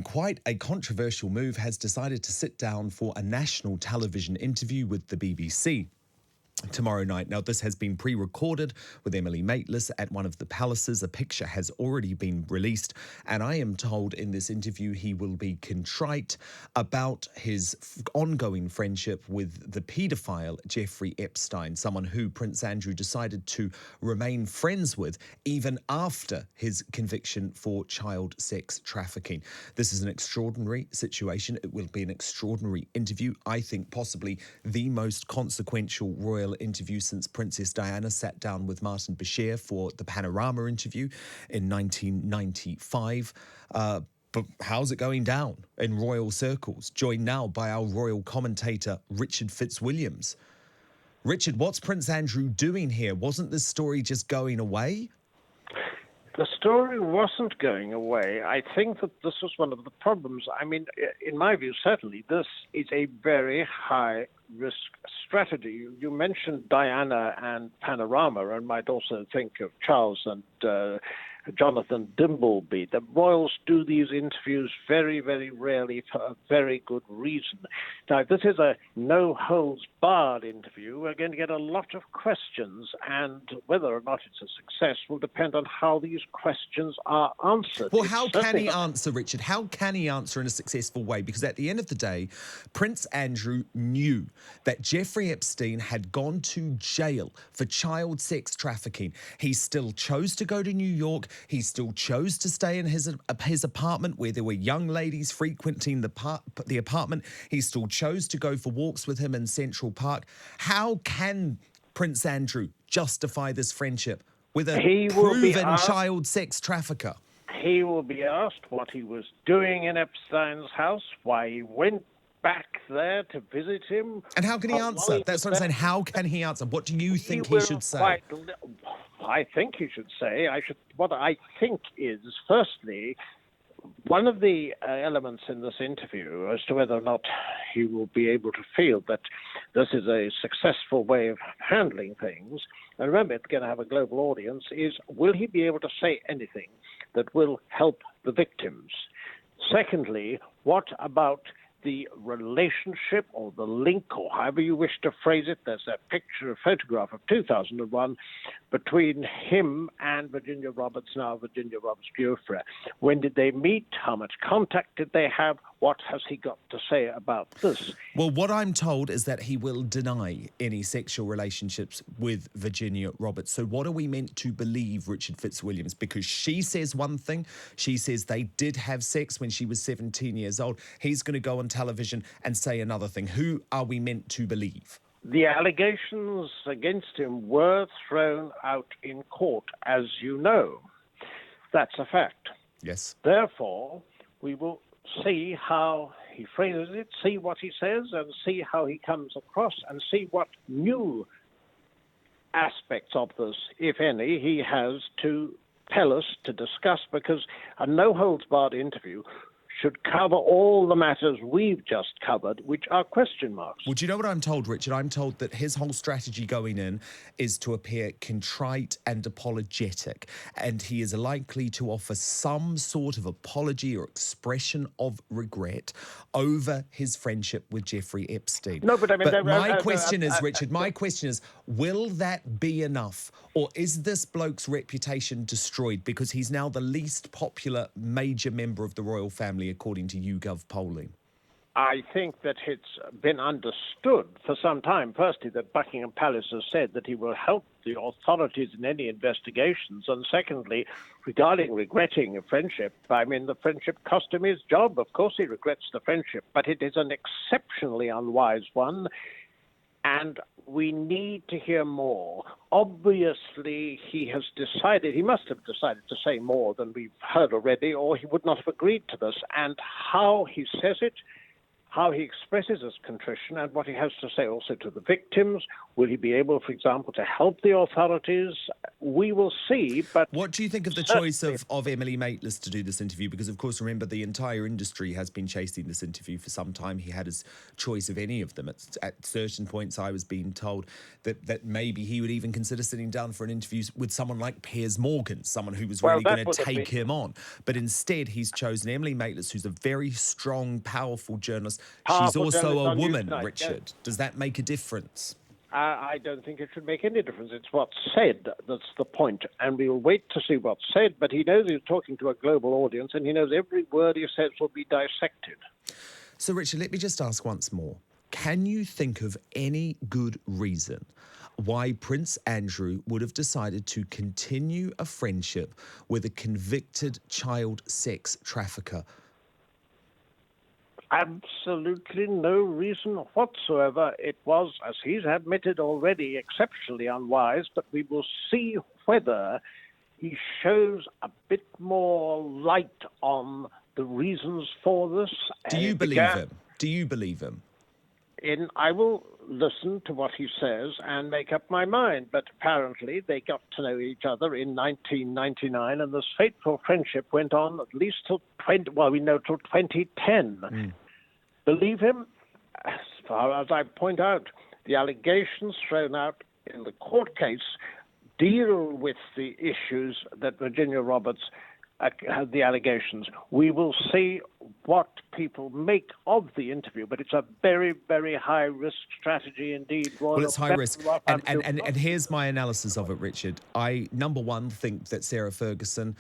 Quite a controversial move, has decided to sit down for a national television interview with the BBC tomorrow night. Now, this has been pre-recorded with Emily Maitlis at one of the palaces. A picture has already been released, and I am told in this interview he will be contrite about his ongoing friendship with the paedophile Jeffrey Epstein, someone who Prince Andrew decided to remain friends with even after his conviction for child sex trafficking. This is an extraordinary situation. It will be an extraordinary interview. I think possibly the most consequential royal interview since Princess Diana sat down with Martin Bashir for the Panorama interview in 1995. But how's it going down in royal circles? Joined now by our royal commentator, Richard Fitzwilliams. Richard, what's Prince Andrew doing here? Wasn't this story just going away? The story wasn't going away. I think that this was one of the problems. I mean, in my view, certainly, this is a very high-risk strategy. You mentioned Diana and Panorama, and might also think of Charles and Jonathan Dimbleby. The royals do these interviews very, very rarely for a very good reason. Now, if this is a no-holds-barred interview, we're going to get a lot of questions, and whether or not it's a success will depend on how these questions are answered. Well, how can he answer, Richard? How can he answer in a successful way? Because at the end of the day, Prince Andrew knew that Jeffrey Epstein had gone to jail for child sex trafficking. He still chose to go to New York. He still chose to stay in his apartment where there were young ladies frequenting the apartment. He still chose to go for walks with him in Central Park. How can Prince Andrew justify this friendship with a proven child sex trafficker? He will be asked what he was doing in Epstein's house, why he went back there to visit him. And how can he answer? That's what I'm saying. How can he answer? What do you think he should say? I think he should say, what I think is, firstly, one of the elements in this interview as to whether or not he will be able to feel that this is a successful way of handling things, and remember, it's going to have a global audience, is will he be able to say anything that will help the victims? Secondly, what about the relationship or the link, or however you wish to phrase it? There's a photograph of 2001 between him and Virginia Roberts, now Virginia Roberts Giuffre. When did they meet? How much contact did they have? What has he got to say about this? Well, what I'm told is that he will deny any sexual relationships with Virginia Roberts. So what are we meant to believe, Richard Fitzwilliams? Because she says one thing. She says they did have sex when she was 17 years old. He's going to go on television and say another thing. Who are we meant to believe? The allegations against him were thrown out in court, as you know. That's a fact. Yes. Therefore, we will see how he phrases it, see what he says, and see how he comes across, and see what new aspects of this, if any, he has to tell us, to discuss, because a no-holds-barred interview should cover all the matters we've just covered, which are question marks. Well, do you know what I'm told, Richard? I'm told that his whole strategy going in is to appear contrite and apologetic, and he is likely to offer some sort of apology or expression of regret over his friendship with Jeffrey Epstein. No, but I mean... my question is, Richard, my question is, will that be enough? Or is this bloke's reputation destroyed because he's now the least popular major member of the royal family, according to YouGov polling? I think that it's been understood for some time, firstly, that Buckingham Palace has said that he will help the authorities in any investigations, and secondly, regarding regretting a friendship, I mean, the friendship cost him his job. Of course he regrets the friendship, but it is an exceptionally unwise one, and we need to hear more. Obviously, he must have decided to say more than we've heard already, or he would not have agreed to this. And how he says it, how he expresses his contrition and what he has to say also to the victims. Will he be able, for example, to help the authorities? We will see, but... What do you think of the choice of Emily Maitlis to do this interview? Because, of course, remember, the entire industry has been chasing this interview for some time. He had his choice of any of them. At certain points, I was being told that maybe he would even consider sitting down for an interview with someone like Piers Morgan, someone who was really going to take him on. But instead, he's chosen Emily Maitlis, who's a very strong, powerful journalist. She's also a woman, Richard. Yes. Does that make a difference? I don't think it should make any difference. It's what's said that's the point, and we'll wait to see what's said, but he knows he's talking to a global audience, and he knows every word he says will be dissected. So, Richard, let me just ask once more. Can you think of any good reason why Prince Andrew would have decided to continue a friendship with a convicted child sex trafficker? Absolutely no reason whatsoever. It was, as he's admitted already, exceptionally unwise, but we will see whether he shows a bit more light on the reasons for this. Do you believe him? Do you believe him? I will listen to what he says and make up my mind, but apparently they got to know each other in 1999, and this fateful friendship went on at least till 2010. Believe him? As far as I point out, the allegations thrown out in the court case deal with the issues that Virginia Roberts had the allegations. We will see what people make of the interview, but it's a very, very high-risk strategy indeed. Well, it's high risk. And here's my analysis of it, Richard. I, number one, think that Sarah Ferguson,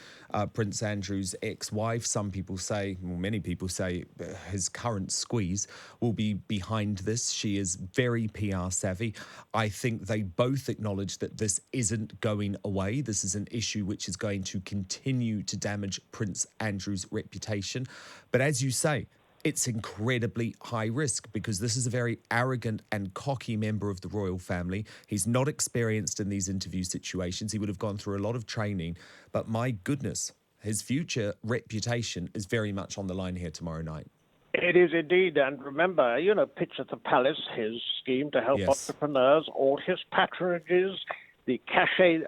Prince Andrew's ex-wife, some people say, well, many people say his current squeeze, will be behind this. She is very PR savvy. I think they both acknowledge that this isn't going away. This is an issue which is going to continue to damage Prince Andrew's reputation. But as you say, it's incredibly high risk because this is a very arrogant and cocky member of the royal family. He's not experienced in these interview situations. He would have gone through a lot of training. But my goodness, his future reputation is very much on the line here tomorrow night. It is indeed. And remember, Pitch at the Palace, his scheme to help entrepreneurs, all his patronages, the cachet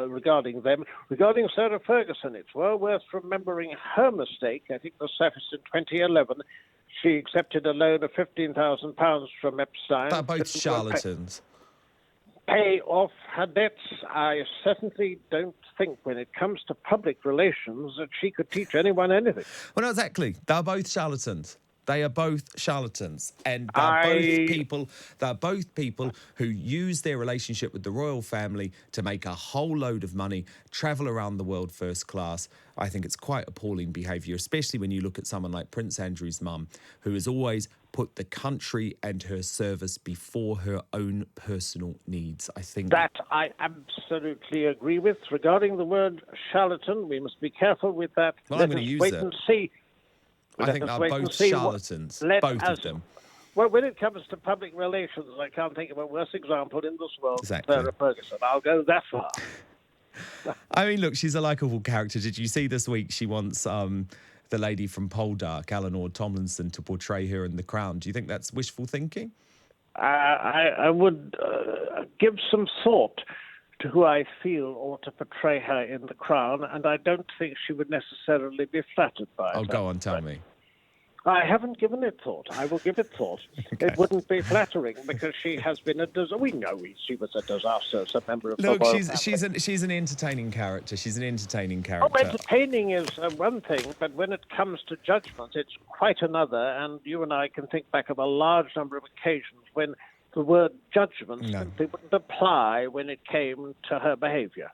regarding them. Regarding Sarah Ferguson, it's well worth remembering her mistake. I think this surfaced in 2011. She accepted a loan of £15,000 from Epstein. They're both charlatans. Pay off her debts. I certainly don't think when it comes to public relations that she could teach anyone anything. Well, no, exactly. They're both charlatans. They are both charlatans, and they're both people who use their relationship with the royal family to make a whole load of money, travel around the world first class. I think it's quite appalling behaviour, especially when you look at someone like Prince Andrew's mum, who has always put the country and her service before her own personal needs. I think that I absolutely agree with. Regarding the word charlatan, we must be careful with that. Well, I'm going to use it. Wait and see. I think they're both charlatans, both of them. Well, when it comes to public relations, I can't think of a worse example in this world than Sarah Ferguson. I'll go that far. I mean, look, she's a likeable character. Did you see this week she wants the lady from Poldark, Eleanor Tomlinson, to portray her in The Crown? Do you think that's wishful thinking? I would give some thought to who I feel ought to portray her in The Crown, and I don't think she would necessarily be flattered by it. Oh, go on, tell me. I haven't given it thought. I will give it thought. Okay. It wouldn't be flattering because she has been a disaster. We know she was a disaster as a member of the royal family. She's an entertaining character. She's an entertaining character. Oh, entertaining is one thing, but when it comes to judgment, it's quite another. And you and I can think back of a large number of occasions when the word judgment simply wouldn't apply when it came to her behaviour.